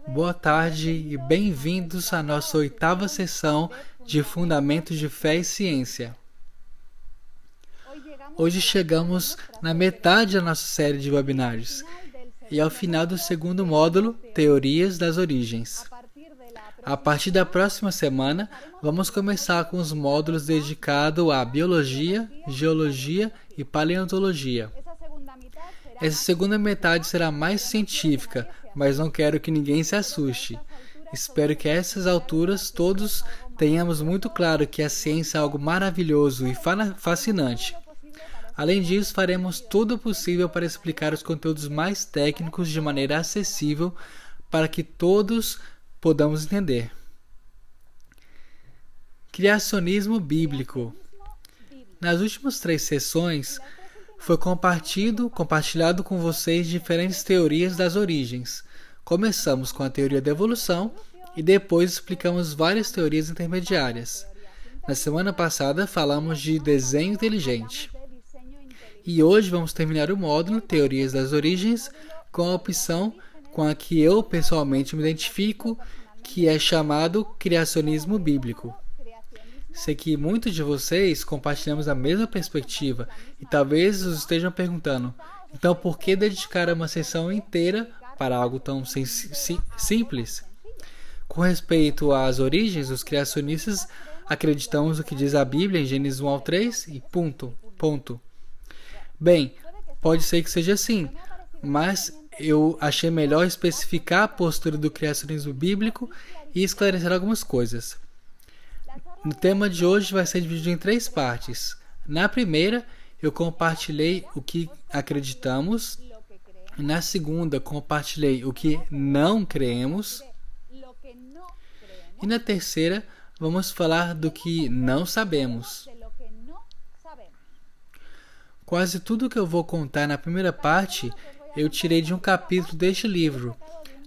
Boa tarde e bem-vindos à nossa 8ª sessão de Fundamentos de Fé e Ciência. Hoje chegamos na metade da nossa série de webinários e ao final do segundo módulo, Teorias das Origens. A partir da próxima semana, vamos começar com os módulos dedicados à Biologia, Geologia e Paleontologia. Essa segunda metade será mais científica, mas não quero que ninguém se assuste. Espero que a essas alturas todos tenhamos muito claro que a ciência é algo maravilhoso e fascinante. Além disso, faremos tudo o possível para explicar os conteúdos mais técnicos de maneira acessível para que todos podamos entender. Criacionismo bíblico. Nas últimas 3 sessões, foi compartilhado com vocês diferentes teorias das origens. Começamos com a teoria da evolução e depois explicamos várias teorias intermediárias. Na semana passada falamos de desenho inteligente. E hoje vamos terminar o módulo Teorias das Origens com a opção com a que eu pessoalmente me identifico, que é chamado Criacionismo Bíblico. Sei que muitos de vocês compartilhamos a mesma perspectiva e talvez os estejam perguntando, então por que dedicar uma sessão inteira para algo tão simples? Com respeito às origens, os criacionistas acreditamos o que diz a Bíblia em Gênesis 1 ao 3 e ponto. Bem, pode ser que seja assim, mas eu achei melhor especificar a postura do criacionismo bíblico e esclarecer algumas coisas. O tema de hoje vai ser dividido em 3 partes. Na primeira, eu compartilhei o que acreditamos. Na segunda, compartilhei o que não cremos. E na terceira, vamos falar do que não sabemos. Quase tudo que eu vou contar na primeira parte, eu tirei de um capítulo deste livro,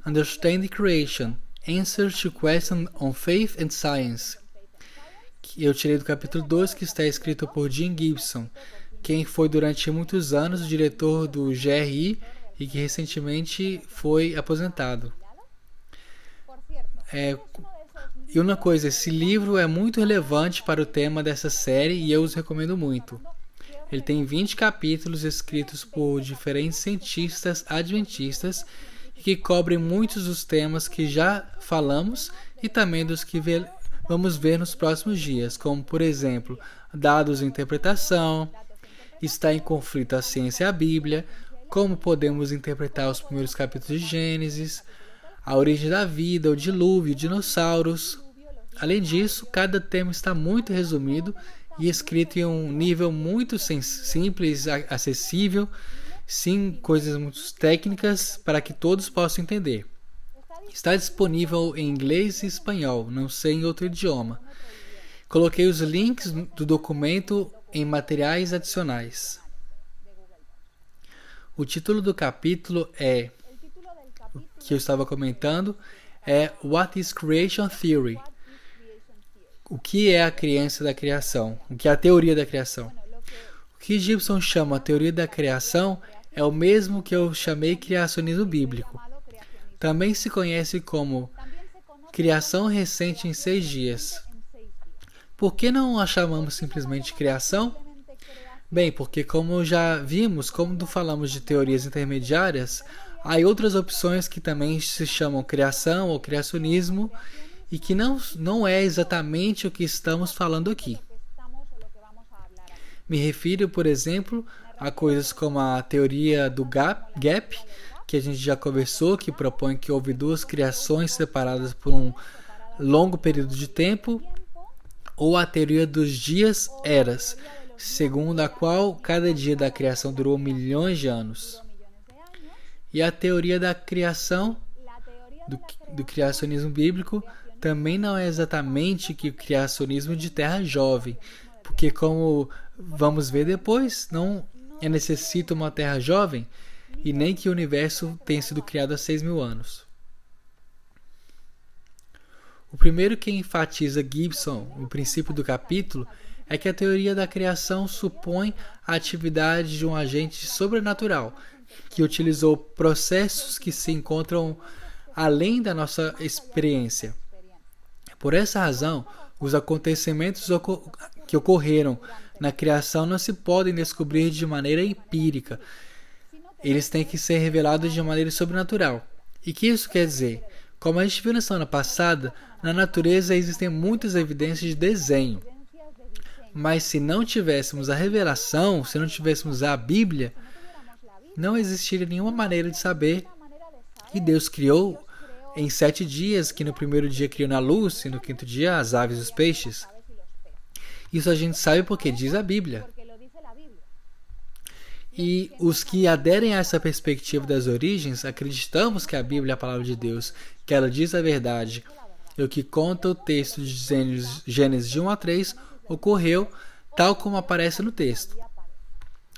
Understanding Creation, Answers to Questions on Faith and Science. Eu tirei do capítulo 2, que está escrito por Jim Gibson, quem foi durante muitos anos o diretor do GRI e que recentemente foi aposentado. E uma coisa, esse livro é muito relevante para o tema dessa série e eu os recomendo muito. Ele tem 20 capítulos escritos por diferentes cientistas adventistas e que cobrem muitos dos temas que já falamos e também dos que vamos ver nos próximos dias, como, por exemplo, dados de interpretação, está em conflito a ciência e a Bíblia, como podemos interpretar os primeiros capítulos de Gênesis, a origem da vida, o dilúvio, dinossauros. Além disso, cada tema está muito resumido e escrito em um nível muito simples, acessível, sem coisas muito técnicas para que todos possam entender. Está disponível em inglês e espanhol, não sei em outro idioma. Coloquei os links do documento em materiais adicionais. O título do capítulo que eu estava comentando, é What is Creation Theory? O que é a crença da criação? O que é a teoria da criação? O que Gibson chama a teoria da criação é o mesmo que eu chamei criacionismo bíblico. Também se conhece como criação recente em 6 dias. Por que não a chamamos simplesmente criação? Bem, porque como já vimos, quando falamos de teorias intermediárias, há outras opções que também se chamam criação ou criacionismo e que não é exatamente o que estamos falando aqui. Me refiro, por exemplo, a coisas como a teoria do gap, que a gente já conversou, que propõe que houve 2 criações separadas por um longo período de tempo, ou a teoria dos dias-eras, segundo a qual cada dia da criação durou milhões de anos. E a teoria da criação, do criacionismo bíblico, também não é exatamente que o criacionismo de terra jovem, porque como vamos ver depois, não necessita uma terra jovem, e nem que o universo tenha sido criado há 6.000 anos. O primeiro que enfatiza Gibson no princípio do capítulo é que a teoria da criação supõe a atividade de um agente sobrenatural, que utilizou processos que se encontram além da nossa experiência. Por essa razão, os acontecimentos que ocorreram na criação não se podem descobrir de maneira empírica. Eles têm que ser revelados de maneira sobrenatural. E o que isso quer dizer? Como a gente viu na semana passada, na natureza existem muitas evidências de desenho. Mas se não tivéssemos a revelação, se não tivéssemos a Bíblia, não existiria nenhuma maneira de saber que Deus criou em 7 dias, que no primeiro dia criou na luz e no quinto dia as aves e os peixes. Isso a gente sabe porque diz a Bíblia. E os que aderem a essa perspectiva das origens, acreditamos que a Bíblia é a palavra de Deus, que ela diz a verdade. E o que conta o texto de Gênesis de 1 a 3 ocorreu tal como aparece no texto.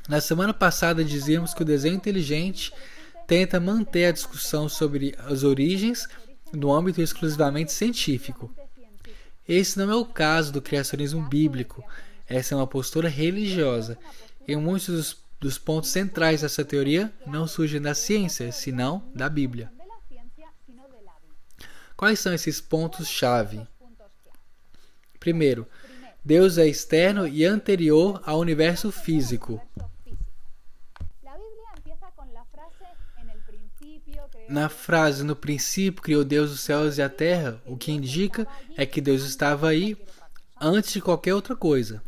Na semana passada dizíamos que o desenho inteligente tenta manter a discussão sobre as origens no âmbito exclusivamente científico. Esse não é o caso do criacionismo bíblico. Essa é uma postura religiosa. E muitos dos pontos centrais dessa teoria não surgem da ciência, senão da Bíblia. Quais são esses pontos-chave? Primeiro, Deus é externo e anterior ao universo físico. Na frase, no princípio criou Deus os céus e a terra, o que indica é que Deus estava aí antes de qualquer outra coisa.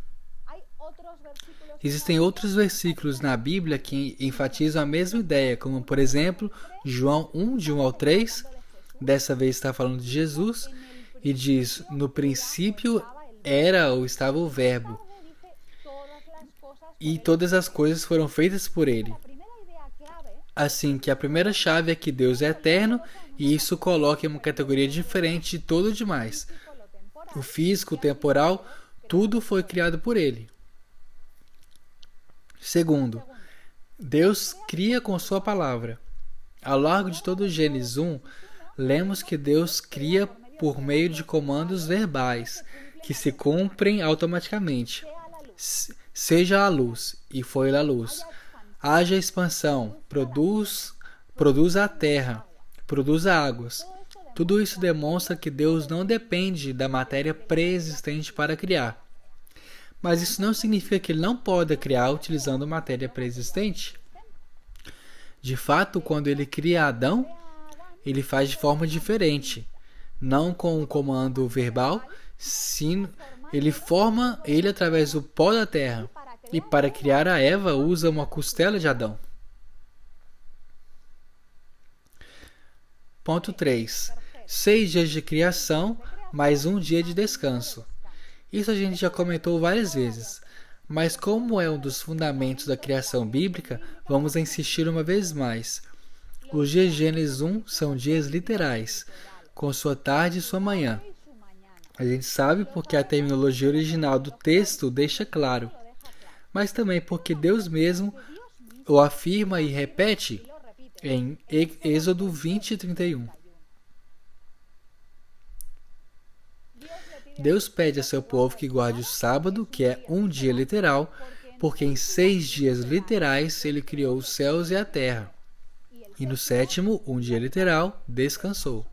Existem outros versículos na Bíblia que enfatizam a mesma ideia, como por exemplo, João 1, de 1 ao 3, dessa vez está falando de Jesus, e diz, no princípio era ou estava o verbo, e todas as coisas foram feitas por ele. Assim que a primeira chave é que Deus é eterno, e isso coloca em uma categoria diferente de todo o demais. O físico, o temporal, tudo foi criado por ele. Segundo, Deus cria com sua palavra. Ao largo de todo o Gênesis 1, lemos que Deus cria por meio de comandos verbais, que se cumprem automaticamente. Seja a luz, e foi a luz. Haja expansão, produz a terra, produz águas. Tudo isso demonstra que Deus não depende da matéria pré-existente para criar. Mas isso não significa que ele não pode criar utilizando matéria pré-existente. De fato, quando ele cria Adão, ele faz de forma diferente. Não com um comando verbal, sim, ele forma ele através do pó da terra. E para criar a Eva, usa uma costela de Adão. Ponto 3. 6 dias de criação, mais um dia de descanso. Isso a gente já comentou várias vezes, mas como é um dos fundamentos da criação bíblica, vamos insistir uma vez mais. Os dias de Gênesis 1 são dias literais, com sua tarde e sua manhã. A gente sabe porque a terminologia original do texto deixa claro, mas também porque Deus mesmo o afirma e repete em Êxodo 20 e 31. Deus pede a seu povo que guarde o sábado, que é um dia literal, porque em 6 dias literais ele criou os céus e a terra. E no 7º, um dia literal, descansou.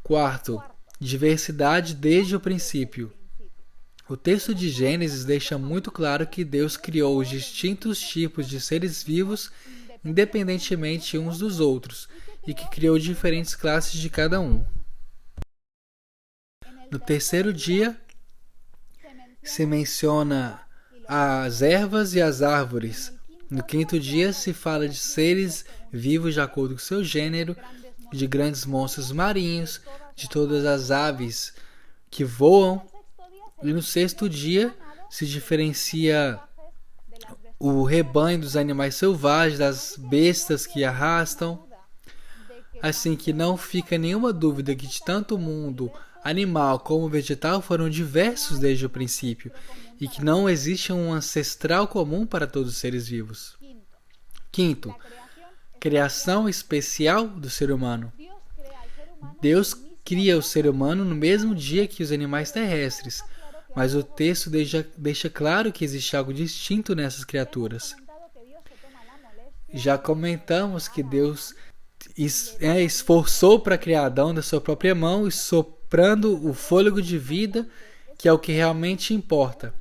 Quarto, diversidade desde o princípio. O texto de Gênesis deixa muito claro que Deus criou os distintos tipos de seres vivos independentemente uns dos outros, e que criou diferentes classes de cada um. No 3º dia, se menciona as ervas e as árvores. No 5º dia, se fala de seres vivos de acordo com seu gênero, de grandes monstros marinhos, de todas as aves que voam. E no 6º dia, se diferencia o rebanho dos animais selvagens, das bestas que arrastam. Assim que não fica nenhuma dúvida que de tanto o mundo animal como vegetal foram diversos desde o princípio e que não existe um ancestral comum para todos os seres vivos. Quinto, criação especial do ser humano. Deus cria o ser humano no mesmo dia que os animais terrestres, mas o texto deixa claro que existe algo distinto nessas criaturas. Já comentamos que Deus esforçou para criar Adão da sua própria mão e soprando o fôlego de vida, que é o que realmente importa.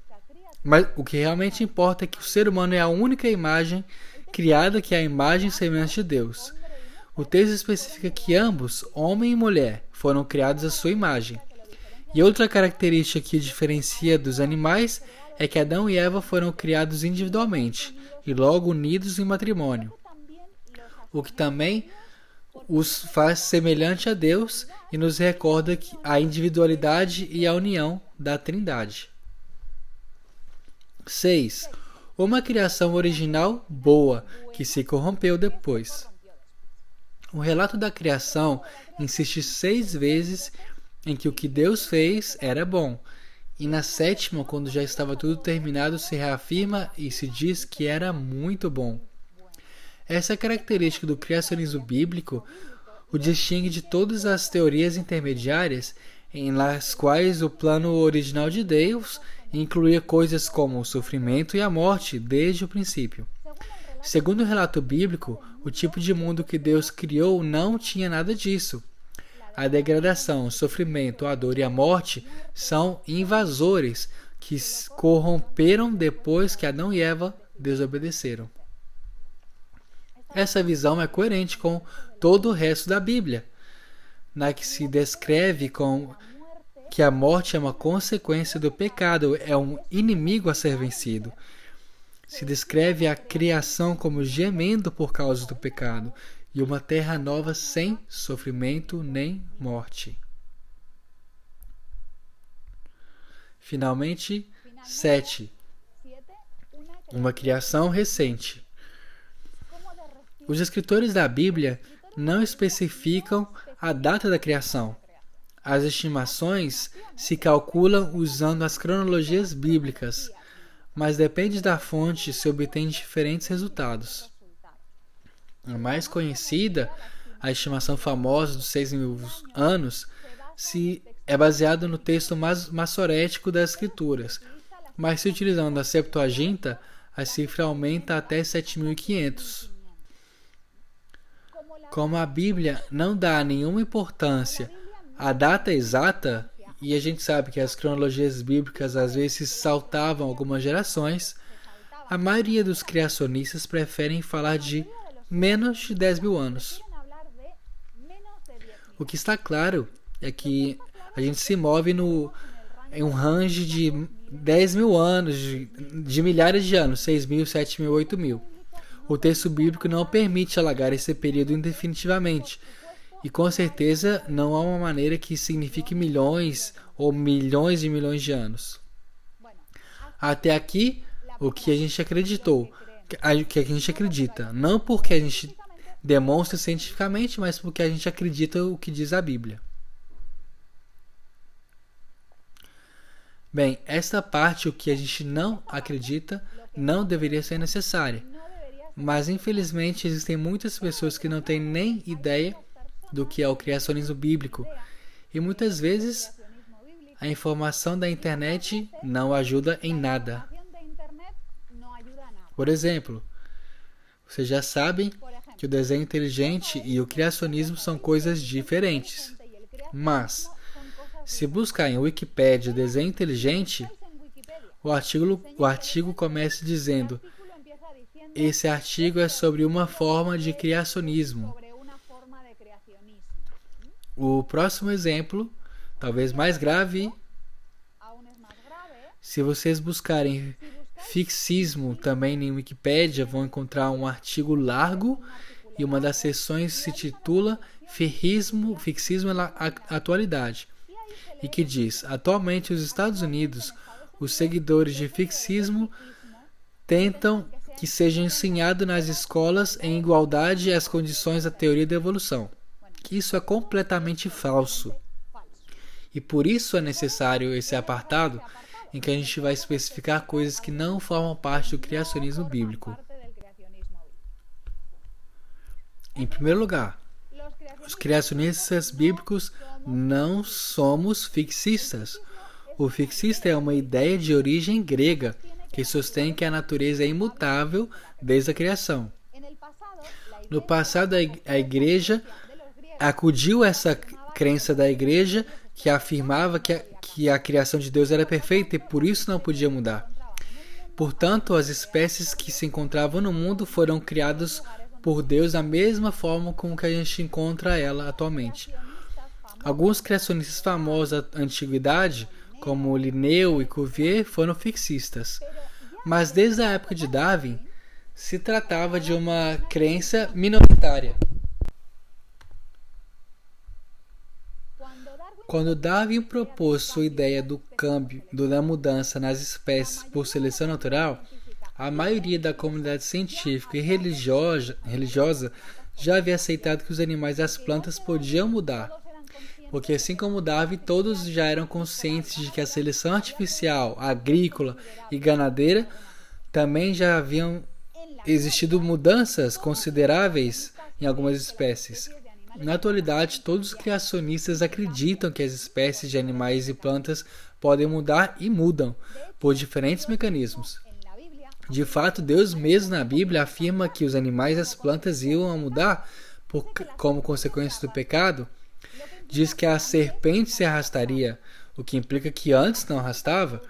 Mas o que realmente importa é que o ser humano é a única imagem criada que é a imagem e semelhança de Deus. O texto especifica que ambos, homem e mulher, foram criados à sua imagem. E outra característica que diferencia dos animais é que Adão e Eva foram criados individualmente e logo unidos em matrimônio, o que também os faz semelhante a Deus e nos recorda a individualidade e a união da Trindade. 6. Uma criação original boa, que se corrompeu depois. O relato da criação insiste 6 vezes em que o que Deus fez era bom, e na 7ª, quando já estava tudo terminado, se reafirma e se diz que era muito bom. Essa característica do criacionismo bíblico o distingue de todas as teorias intermediárias em las quais o plano original de Deus incluía coisas como o sofrimento e a morte desde o princípio. Segundo o relato bíblico, o tipo de mundo que Deus criou não tinha nada disso. A degradação, o sofrimento, a dor e a morte são invasores que corromperam depois que Adão e Eva desobedeceram. Essa visão é coerente com todo o resto da Bíblia, na que se descreve que a morte é uma consequência do pecado, é um inimigo a ser vencido. Se descreve a criação como gemendo por causa do pecado e uma terra nova sem sofrimento nem morte. Finalmente, 7. Uma criação recente. Os escritores da Bíblia não especificam a data da criação. As estimações se calculam usando as cronologias bíblicas, mas depende da fonte se obtém diferentes resultados. A mais conhecida, a estimação famosa dos 6.000 anos, é baseada no texto massorético das Escrituras, mas se utilizando a Septuaginta, a cifra aumenta até 7.500. Como a Bíblia não dá nenhuma importância à data exata, e a gente sabe que as cronologias bíblicas às vezes saltavam algumas gerações, a maioria dos criacionistas preferem falar de menos de 10.000 anos. O que está claro é que a gente se move em um range de 10.000 anos, de milhares de anos, 6.000, 7.000, 8.000. O texto bíblico não permite alargar esse período indefinitivamente, e com certeza não há uma maneira que signifique milhões ou milhões de anos. Até aqui, o que a gente acreditou, o que a gente acredita, não porque a gente demonstra cientificamente, mas porque a gente acredita o que diz a Bíblia. Bem, esta parte, o que a gente não acredita, não deveria ser necessária. Mas, infelizmente, existem muitas pessoas que não têm nem ideia do que é o criacionismo bíblico. E muitas vezes, a informação da internet não ajuda em nada. Por exemplo, vocês já sabem que o desenho inteligente e o criacionismo são coisas diferentes. Mas, se buscar em Wikipedia desenho inteligente, o artigo começa dizendo: esse artigo é sobre uma forma de criacionismo. O próximo exemplo, talvez mais grave, se vocês buscarem fixismo também em Wikipedia, vão encontrar um artigo largo e uma das seções se titula Fixismo na Atualidade, e que diz: atualmente os Estados Unidos, os seguidores de fixismo tentam que seja ensinado nas escolas em igualdade às condições da teoria da evolução. Isso é completamente falso. E por isso é necessário esse apartado em que a gente vai especificar coisas que não formam parte do criacionismo bíblico. Em primeiro lugar, os criacionistas bíblicos não somos fixistas. O fixista é uma ideia de origem grega que sostém que a natureza é imutável desde a criação. No passado, a igreja acudiu a essa crença da igreja que afirmava que a criação de Deus era perfeita e por isso não podia mudar. Portanto, as espécies que se encontravam no mundo foram criadas por Deus da mesma forma como que a gente encontra ela atualmente. Alguns criacionistas famosos da antiguidade, como Linneu e Cuvier, foram fixistas. Mas desde a época de Darwin, se tratava de uma crença minoritária. Quando Darwin propôs sua ideia do câmbio, da mudança nas espécies por seleção natural, a maioria da comunidade científica e religiosa já havia aceitado que os animais e as plantas podiam mudar. Porque assim como Darwin, todos já eram conscientes de que a seleção artificial, agrícola e ganadeira também já haviam existido mudanças consideráveis em algumas espécies. Na atualidade, todos os criacionistas acreditam que as espécies de animais e plantas podem mudar e mudam por diferentes mecanismos. De fato, Deus mesmo na Bíblia afirma que os animais e as plantas iam mudar como consequência do pecado. Diz que a serpente se arrastaria, o que implica que antes não arrastava,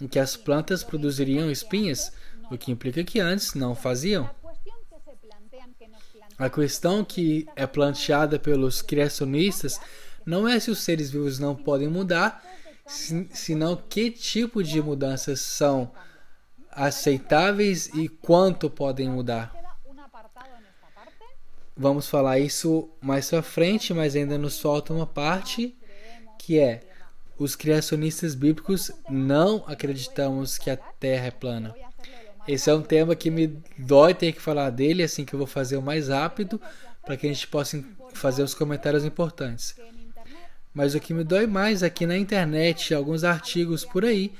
e que as plantas produziriam espinhas, o que implica que antes não faziam. A questão que é planteada pelos criacionistas não é se os seres vivos não podem mudar, senão que tipo de mudanças são aceitáveis e quanto podem mudar. Vamos falar isso mais pra frente, mas ainda nos falta uma parte que é: os criacionistas bíblicos não acreditamos que a Terra é plana. Esse é um tema que me dói ter que falar dele, assim que eu vou fazer o mais rápido, para que a gente possa fazer os comentários importantes. Mas o que me dói mais é que na internet, alguns artigos por aí,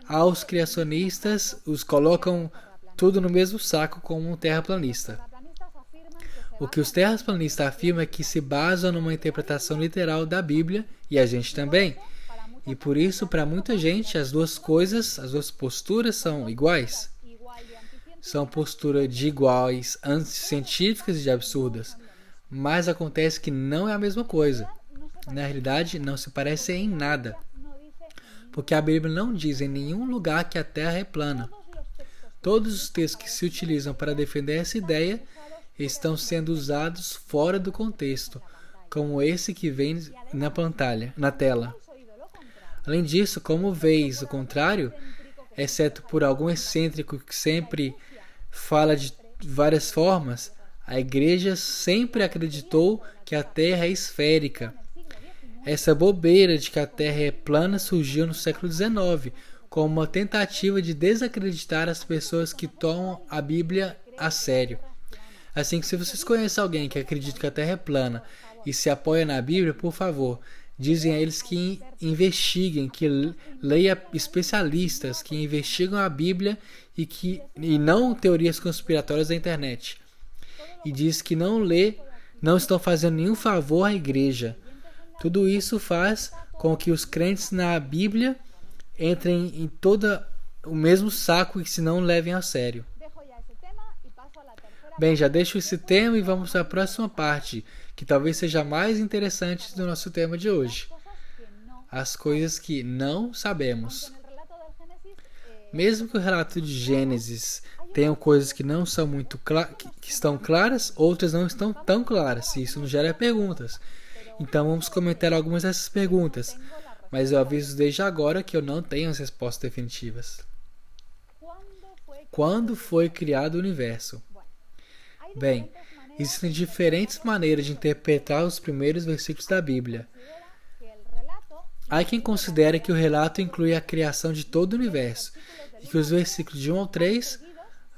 aos criacionistas, os colocam tudo no mesmo saco como um terraplanista. O que os terraplanistas afirmam é que se basam numa interpretação literal da Bíblia, e a gente também. E por isso, para muita gente, as duas posturas são iguais. São posturas de iguais, anticientíficas e de absurdas. Mas acontece que não é a mesma coisa. Na realidade, não se parece em nada. Porque a Bíblia não diz em nenhum lugar que a Terra é plana. Todos os textos que se utilizam para defender essa ideia estão sendo usados fora do contexto, como esse que vem na tela. Além disso, como vês o contrário, exceto por algum excêntrico que sempre fala de várias formas, a igreja sempre acreditou que a Terra é esférica. Essa bobeira de que a Terra é plana surgiu no século XIX, como uma tentativa de desacreditar as pessoas que tomam a Bíblia a sério. Assim que se vocês conhecem alguém que acredita que a Terra é plana e se apoia na Bíblia, por favor, dizem a eles que investiguem, que leia especialistas que investigam a Bíblia e não teorias conspiratórias da internet. E diz que não estão fazendo nenhum favor à igreja. Tudo isso faz com que os crentes na Bíblia entrem em todo o mesmo saco e se não levem a sério. Bem, já deixo esse tema e vamos para a próxima parte, que talvez seja mais interessante do nosso tema de hoje. As coisas que não sabemos. Mesmo que o relato de Gênesis tenha coisas que não são muito que estão claras, outras não estão tão claras, e isso nos gera perguntas. Então vamos comentar algumas dessas perguntas, mas eu aviso desde agora que eu não tenho as respostas definitivas. Quando foi criado o universo? Bem, existem diferentes maneiras de interpretar os primeiros versículos da Bíblia. Há quem considere que o relato inclui a criação de todo o universo e que os versículos de 1 ao 3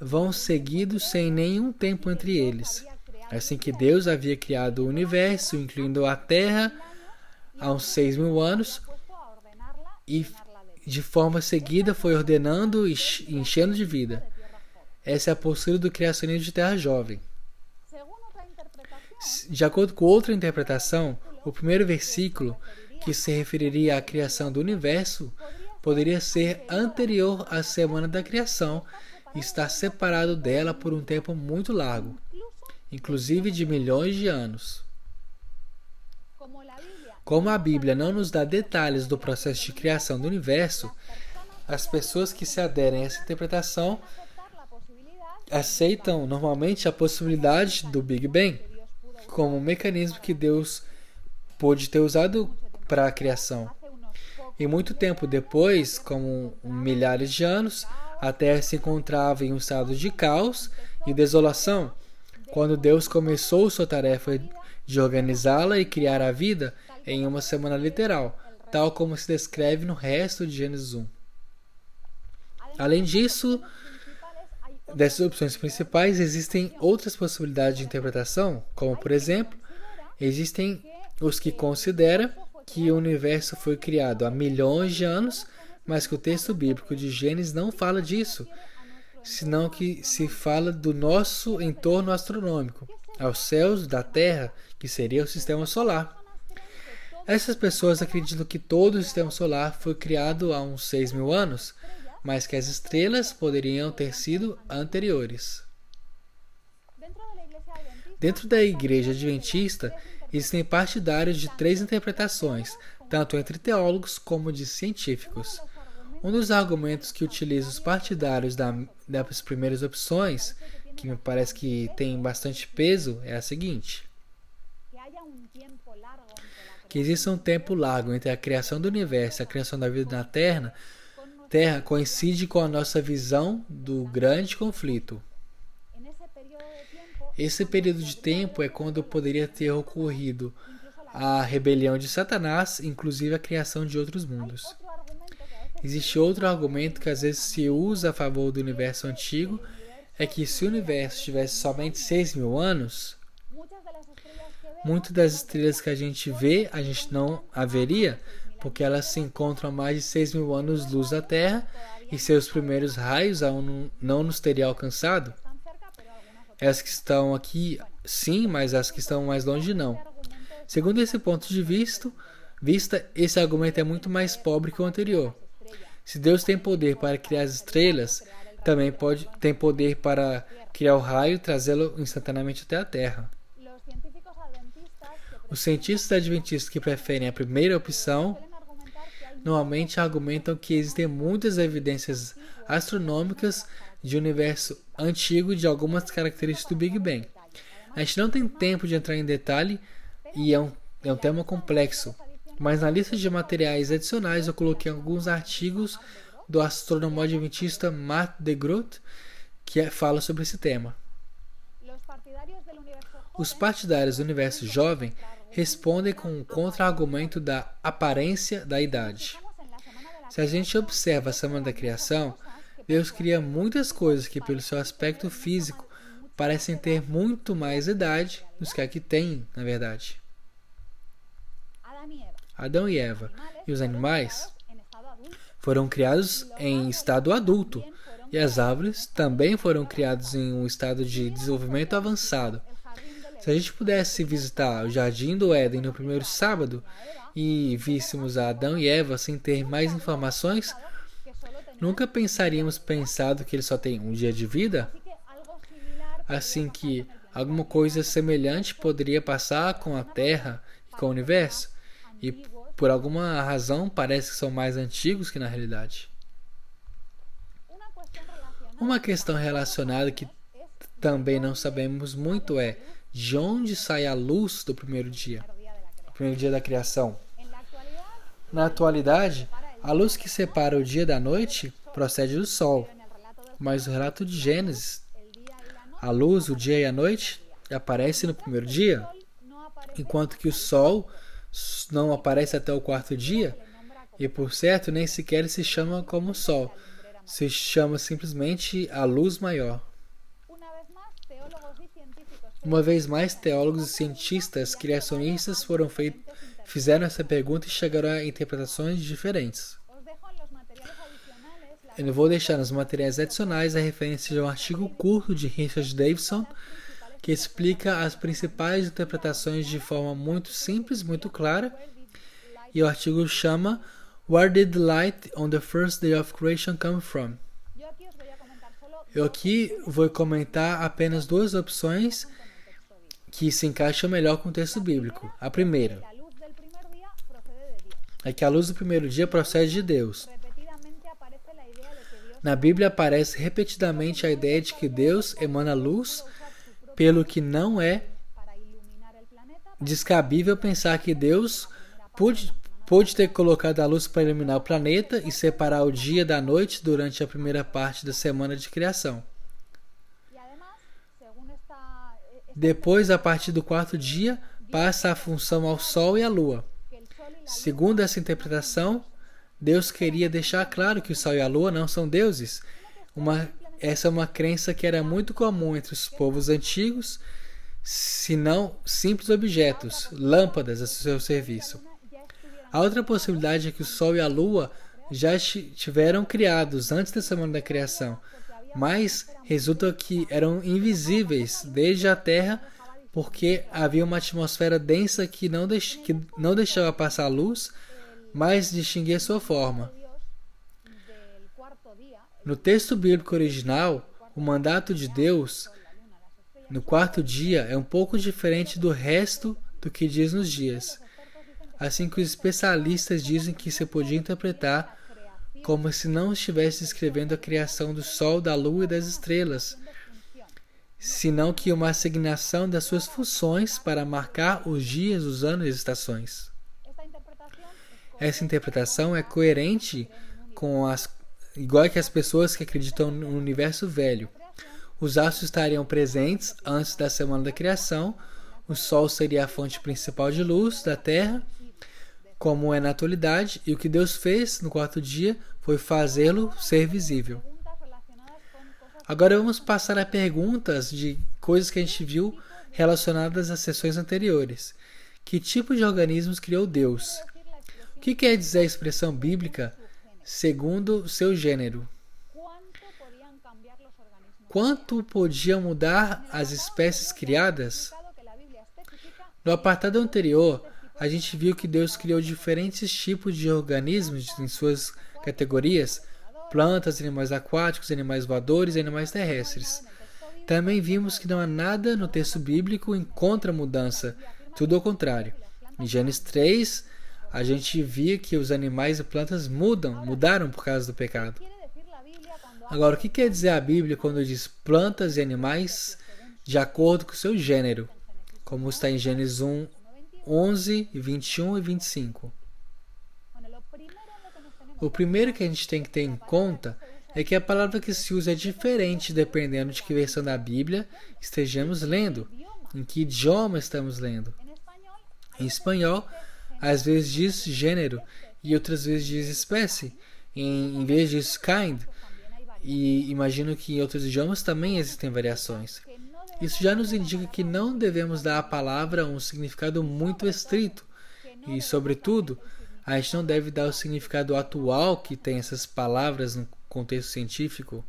vão seguidos sem nenhum tempo entre eles. Assim que Deus havia criado o universo, incluindo a Terra, há uns 6.000 anos, e de forma seguida foi ordenando e enchendo de vida. Essa é a postura do criacionismo de Terra Jovem. De acordo com outra interpretação, o primeiro versículo, que se referiria à criação do universo, poderia ser anterior à semana da criação e estar separado dela por um tempo muito largo. inclusive de milhões de anos. Como a Bíblia não nos dá detalhes do processo de criação do universo, as pessoas que se aderem a essa interpretação aceitam normalmente a possibilidade do Big Bang como um mecanismo que Deus pôde ter usado para a criação. E muito tempo depois, como milhares de anos, a Terra se encontrava em um estado de caos e desolação, quando Deus começou sua tarefa de organizá-la e criar a vida em uma semana literal, tal como se descreve no resto de Gênesis 1. Além disso, dessas opções principais, existem outras possibilidades de interpretação, como, por exemplo, existem os que consideram que o universo foi criado há milhões de anos, mas que o texto bíblico de Gênesis não fala disso, senão que se fala do nosso entorno astronômico, aos céus da Terra, que seria o sistema solar. Essas pessoas acreditam que todo o sistema solar foi criado há uns 6.000 anos, mas que as estrelas poderiam ter sido anteriores. Dentro da Igreja Adventista, existem partidários de 3 interpretações, tanto entre teólogos como de científicos. Um dos argumentos que utiliza os partidários das primeiras opções, que me parece que tem bastante peso, é a seguinte: que existe um tempo largo entre a criação do universo e a criação da vida na Terra coincide com a nossa visão do grande conflito. Esse período de tempo é quando poderia ter ocorrido a rebelião de Satanás, inclusive a criação de outros mundos. Existe outro argumento que às vezes se usa a favor do universo antigo, é que se o universo tivesse somente 6.000 anos, muitas das estrelas que a gente vê, a gente não haveria, porque elas se encontram a mais de 6.000 anos-luz da Terra e seus primeiros raios não nos teriam alcançado. As que estão aqui, sim, mas as que estão mais longe, não. Segundo esse ponto de vista, esse argumento é muito mais pobre que o anterior. Se Deus tem poder para criar as estrelas, também tem poder para criar o raio e trazê-lo instantaneamente até a Terra. Os cientistas adventistas que preferem a primeira opção normalmente argumentam que existem muitas evidências astronômicas de universo antigo e de algumas características do Big Bang. A gente não tem tempo de entrar em detalhe e é um tema complexo, mas na lista de materiais adicionais eu coloquei alguns artigos do astrônomo adventista Matt DeGroot que fala sobre esse tema. Os partidários do universo jovem respondem com um contra-argumento da aparência da idade. Se a gente observa a semana da criação, Deus cria muitas coisas que, pelo seu aspecto físico, parecem ter muito mais idade do que a que têm, na verdade. Adão e Eva e os animais foram criados em estado adulto, e as árvores também foram criadas em um estado de desenvolvimento avançado. Se a gente pudesse visitar o Jardim do Éden no primeiro sábado e víssemos a Adão e Eva sem ter mais informações, nunca pensaríamos que eles só têm um dia de vida? Assim que alguma coisa semelhante poderia passar com a Terra e com o universo, e por alguma razão parece que são mais antigos que na realidade. Uma questão relacionada que também não sabemos muito é: de onde sai a luz do primeiro dia da criação? Na atualidade, a luz que separa o dia da noite procede do Sol, mas no relato de Gênesis, a luz, o dia e a noite aparecem no primeiro dia, enquanto que o Sol não aparece até o 4º dia, e por certo nem sequer se chama como Sol, se chama simplesmente a luz maior. Uma vez mais, teólogos e cientistas criacionistas fizeram essa pergunta e chegaram a interpretações diferentes. Eu vou deixar nos materiais adicionais a referência de um artigo curto de Richard Davidson que explica as principais interpretações de forma muito simples, muito clara, e o artigo chama Where did the light on the first day of creation come from? Eu aqui vou comentar apenas 2 opções que se encaixa melhor com o texto bíblico. A primeira é que a luz do primeiro dia procede de Deus. Na Bíblia aparece repetidamente a ideia de que Deus emana luz, pelo que não é descabível pensar que Deus pôde ter colocado a luz para iluminar o planeta e separar o dia da noite durante a primeira parte da semana de criação. Depois, a partir do quarto dia, passa a função ao Sol e à Lua. Segundo essa interpretação, Deus queria deixar claro que o Sol e a Lua não são deuses. Essa é uma crença que era muito comum entre os povos antigos, se não simples objetos, lâmpadas a seu serviço. A outra possibilidade é que o Sol e a Lua já estiveram criados antes da semana da criação, mas resulta que eram invisíveis desde a Terra porque havia uma atmosfera densa que não deixava passar a luz, mas distinguia sua forma. No texto bíblico original, o mandato de Deus no quarto dia é um pouco diferente do resto do que diz nos dias. Assim que os especialistas dizem que se podia interpretar como se não estivesse descrevendo a criação do Sol, da Lua e das estrelas, senão que uma assignação das suas funções para marcar os dias, os anos e as estações. Essa interpretação é coerente com igual que as pessoas que acreditam no universo velho. Os astros estariam presentes antes da semana da criação, o Sol seria a fonte principal de luz da Terra, como é na atualidade, e o que Deus fez no quarto dia foi fazê-lo ser visível. Agora vamos passar a perguntas de coisas que a gente viu relacionadas às sessões anteriores. Que tipo de organismos criou Deus? O que quer dizer a expressão bíblica segundo seu gênero? Quanto podiam mudar as espécies criadas? No apartado anterior, a gente viu que Deus criou diferentes tipos de organismos em suas categorias: plantas, animais aquáticos, animais voadores e animais terrestres. Também vimos que não há nada no texto bíblico em contra-mudança, tudo ao contrário. Em Gênesis 3, a gente via que os animais e plantas mudaram por causa do pecado. Agora, o que quer dizer a Bíblia quando diz plantas e animais de acordo com o seu gênero? Como está em Gênesis 1, 11, 21 e 25. O primeiro que a gente tem que ter em conta é que a palavra que se usa é diferente dependendo de que versão da Bíblia estejamos lendo, em que idioma estamos lendo. Em espanhol, às vezes diz gênero e outras vezes diz espécie, em vez diz kind, e imagino que em outros idiomas também existem variações. Isso já nos indica que não devemos dar à palavra um significado muito estrito e, sobretudo, a gente não deve dar o significado atual que tem essas palavras no contexto científico.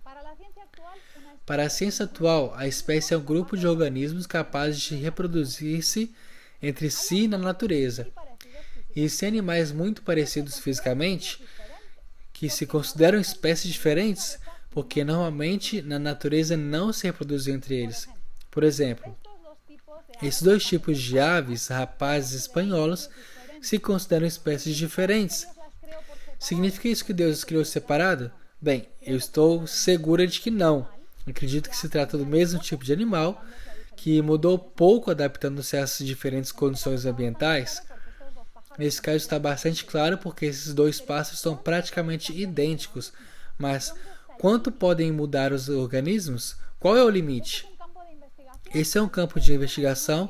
Para a ciência atual, a espécie é um grupo de organismos capazes de reproduzir-se entre si na natureza. E se animais muito parecidos fisicamente, que se consideram espécies diferentes, porque normalmente na natureza não se reproduzem entre eles. Por exemplo, esses dois tipos de aves, rapazes e espanholas, se consideram espécies diferentes. Significa isso que Deus os criou separado? Bem, eu estou segura de que não. Acredito que se trata do mesmo tipo de animal, que mudou pouco adaptando-se a essas diferentes condições ambientais. Nesse caso está bastante claro porque esses dois pássaros são praticamente idênticos. Mas quanto podem mudar os organismos? Qual é o limite? Esse é um campo de investigação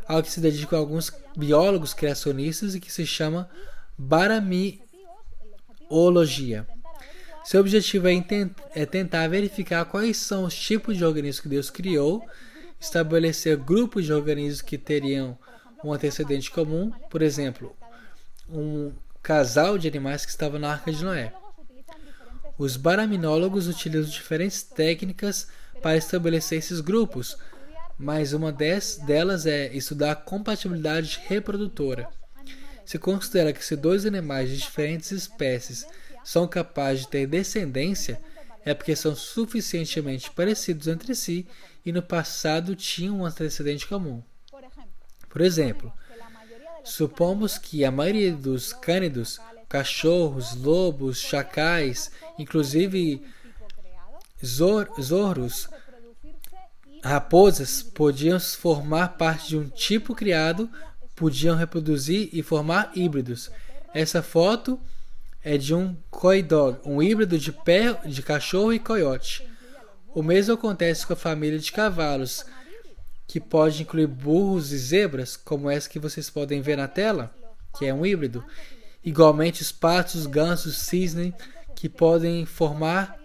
ao que se dedicam alguns biólogos criacionistas e que se chama baramiologia. Seu objetivo é tentar verificar quais são os tipos de organismos que Deus criou, estabelecer grupos de organismos que teriam um antecedente comum, por exemplo, um casal de animais que estava na Arca de Noé. Os baraminólogos utilizam diferentes técnicas para estabelecer esses grupos, mas uma delas é estudar a compatibilidade reprodutora. Se considera que se dois animais de diferentes espécies são capazes de ter descendência, é porque são suficientemente parecidos entre si e no passado tinham um antecedente comum. Por exemplo, supomos que a maioria dos cânidos, cachorros, lobos, chacais, inclusive zorros, raposas, podiam formar parte de um tipo criado, podiam reproduzir e formar híbridos. Essa foto é de um coy dog, um híbrido de cachorro e coiote. O mesmo acontece com a família de cavalos, que pode incluir burros e zebras, como essa que vocês podem ver na tela, que é um híbrido. Igualmente os patos, gansos, cisne, que podem formar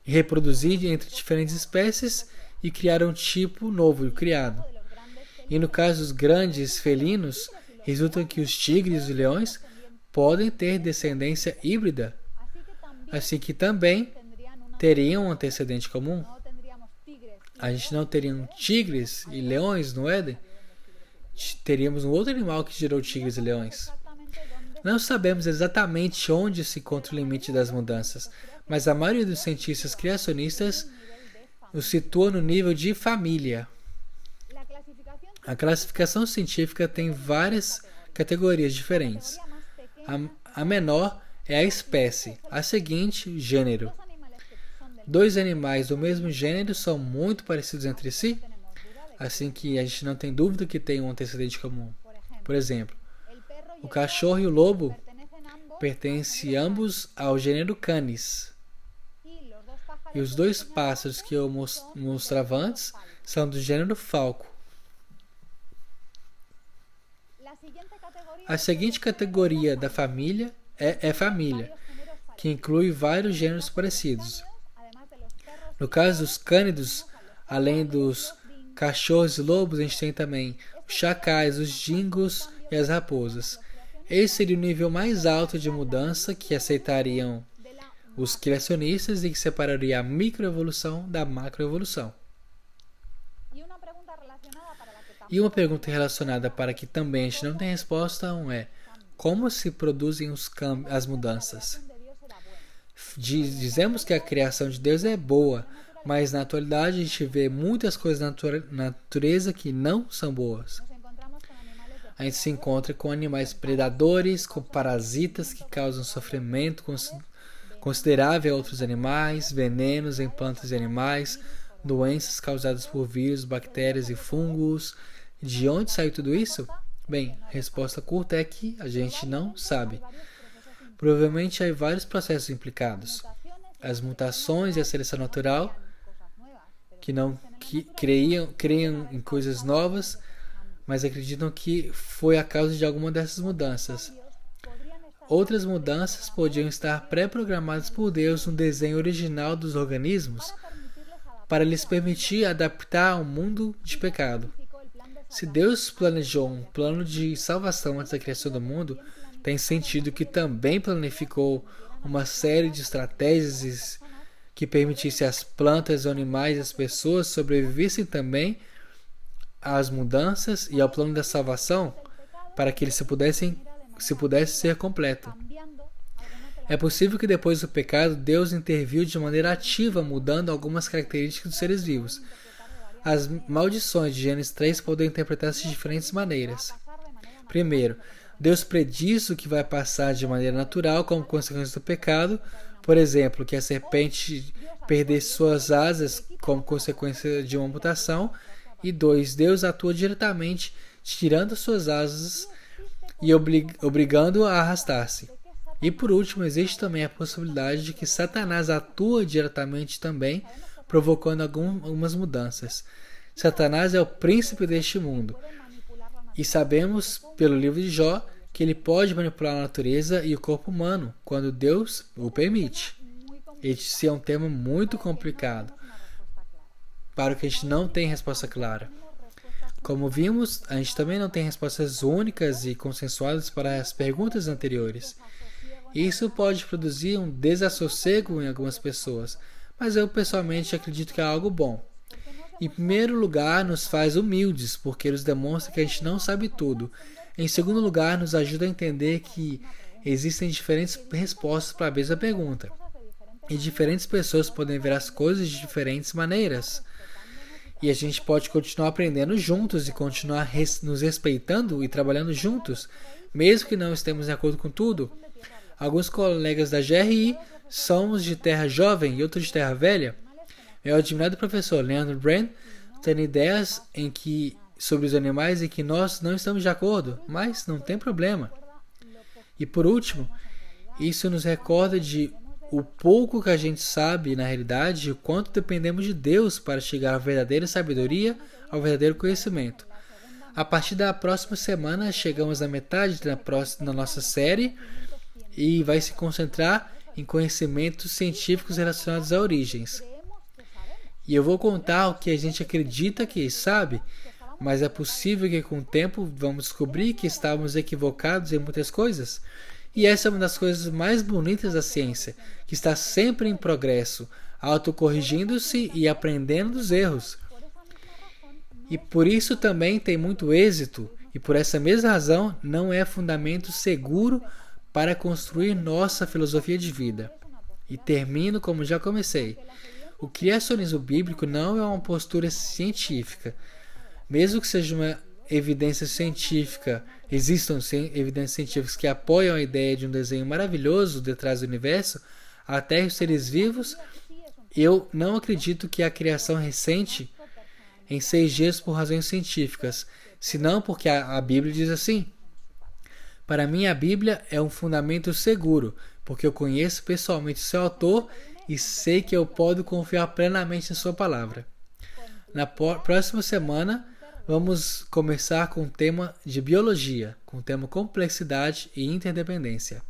e reproduzir entre diferentes espécies e criar um tipo novo criado. E no caso dos grandes felinos, resulta que os tigres e leões podem ter descendência híbrida, assim que também teriam um antecedente comum. A gente não teria tigres e leões no Éden, teríamos um outro animal que gerou tigres e leões. Não sabemos exatamente onde se encontra o limite das mudanças, mas a maioria dos cientistas criacionistas o situa no nível de família. A classificação científica tem várias categorias diferentes. A menor é a espécie, a seguinte, gênero. Dois animais do mesmo gênero são muito parecidos entre si, assim que a gente não tem dúvida que tem um antecedente comum. Por exemplo, o cachorro e o lobo pertencem ambos ao gênero Canis. E os dois pássaros que eu mostrava antes são do gênero Falco. A seguinte categoria da família é família, que inclui vários gêneros parecidos. No caso dos cânidos, além dos cachorros e lobos, a gente tem também os chacais, os dingos e as raposas. Esse seria o nível mais alto de mudança que aceitariam os criacionistas e que separaria a microevolução da macroevolução. E uma pergunta relacionada para que também a gente não tem resposta é: como se produzem as mudanças? Dizemos que a criação de Deus é boa, mas na atualidade a gente vê muitas coisas na natureza que não são boas. A gente se encontra com animais predadores, com parasitas que causam sofrimento considerável a outros animais, venenos em plantas e animais, doenças causadas por vírus, bactérias e fungos. De onde saiu tudo isso? Bem, a resposta curta é que a gente não sabe. Provavelmente há vários processos implicados. As mutações e a seleção natural, que creiam em coisas novas, mas acreditam que foi a causa de alguma dessas mudanças. Outras mudanças podiam estar pré-programadas por Deus no desenho original dos organismos para lhes permitir adaptar ao mundo de pecado. Se Deus planejou um plano de salvação antes da criação do mundo, tem sentido que também planificou uma série de estratégias que permitisse às plantas, aos animais e às pessoas sobrevivessem também às mudanças e ao plano da salvação para que eles pudesse ser completo. É possível que depois do pecado, Deus interviu de maneira ativa, mudando algumas características dos seres vivos. As maldições de Gênesis 3 podem interpretar-se de diferentes maneiras. Primeiro, Deus prediz o que vai passar de maneira natural como consequência do pecado, por exemplo, que a serpente perdesse suas asas como consequência de uma mutação. E 2, Deus atua diretamente, tirando suas asas e obrigando-o a arrastar-se. E por último, existe também a possibilidade de que Satanás atua diretamente também, provocando algumas mudanças. Satanás é o príncipe deste mundo. E sabemos, pelo livro de Jó, que ele pode manipular a natureza e o corpo humano, quando Deus o permite. Este é um tema muito complicado, para o que a gente não tem resposta clara. Como vimos, a gente também não tem respostas únicas e consensuadas para as perguntas anteriores. Isso pode produzir um desassossego em algumas pessoas, mas eu pessoalmente acredito que é algo bom. Em primeiro lugar, nos faz humildes, porque nos demonstra que a gente não sabe tudo. Em segundo lugar, nos ajuda a entender que existem diferentes respostas para a mesma pergunta. E diferentes pessoas podem ver as coisas de diferentes maneiras. E a gente pode continuar aprendendo juntos e continuar nos respeitando e trabalhando juntos, mesmo que não estejamos de acordo com tudo. Alguns colegas da GRI somos de terra jovem e outros de terra velha. Meu admirado professor Leandro Brand tem ideias sobre os animais em que nós não estamos de acordo, mas não tem problema. E por último, isso nos recorda de o pouco que a gente sabe na realidade e o quanto dependemos de Deus para chegar à verdadeira sabedoria, ao verdadeiro conhecimento. A partir da próxima semana, chegamos à metade da nossa série e vai se concentrar em conhecimentos científicos relacionados a origens. E eu vou contar o que a gente acredita que sabe, mas é possível que com o tempo vamos descobrir que estávamos equivocados em muitas coisas. E essa é uma das coisas mais bonitas da ciência, que está sempre em progresso, autocorrigindo-se e aprendendo dos erros. E por isso também tem muito êxito, e por essa mesma razão não é fundamento seguro para construir nossa filosofia de vida. E termino como já comecei. O criacionismo bíblico não é uma postura científica. Mesmo que seja uma evidência científica, existam evidências científicas que apoiam a ideia de um desenho maravilhoso detrás do universo, a Terra e os seres vivos, eu não acredito que a criação recente em 6 dias por razões científicas, senão porque a Bíblia diz assim. Para mim, a Bíblia é um fundamento seguro, porque eu conheço pessoalmente seu autor e sei que eu posso confiar plenamente em sua palavra. Na próxima semana, vamos começar com o tema de biologia, com o tema complexidade e interdependência.